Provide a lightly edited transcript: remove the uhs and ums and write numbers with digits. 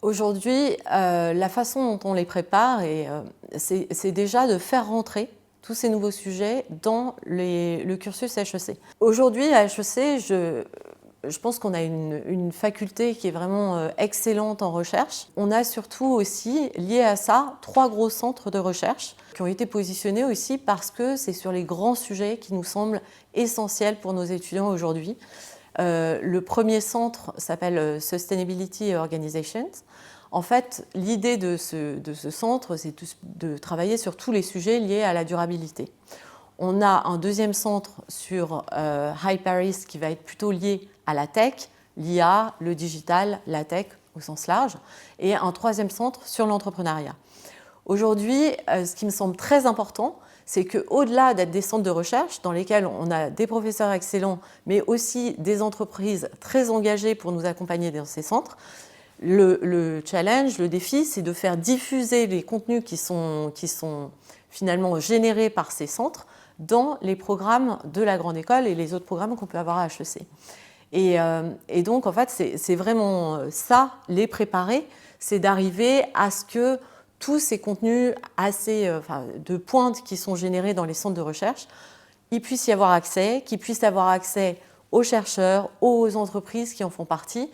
Aujourd'hui, la façon dont on les prépare, c'est déjà de faire rentrer tous ces nouveaux sujets dans le cursus HEC. Aujourd'hui, à HEC, je pense qu'on a une faculté qui est vraiment excellente en recherche. On a surtout aussi, lié à ça, 3 gros centres de recherche qui ont été positionnés aussi parce que c'est sur les grands sujets qui nous semblent essentiels pour nos étudiants aujourd'hui. Le premier centre s'appelle Sustainability Organizations. En fait, l'idée de ce centre, c'est de travailler sur tous les sujets liés à la durabilité. On a un deuxième centre sur High Paris qui va être plutôt lié à la tech, l'IA, le digital, la tech au sens large, et un troisième centre sur l'entrepreneuriat. Aujourd'hui, ce qui me semble très important, c'est qu'au-delà d'être des centres de recherche dans lesquels on a des professeurs excellents, mais aussi des entreprises très engagées pour nous accompagner dans ces centres, le challenge, le défi, c'est de faire diffuser les contenus qui sont finalement générés par ces centres dans les programmes de la grande école et les autres programmes qu'on peut avoir à HEC. Et donc, en fait, c'est vraiment ça, les préparer, c'est d'arriver à ce que tous ces contenus de pointe qui sont générés dans les centres de recherche, ils puissent y avoir accès, qu'ils puissent avoir accès aux chercheurs, aux entreprises qui en font partie.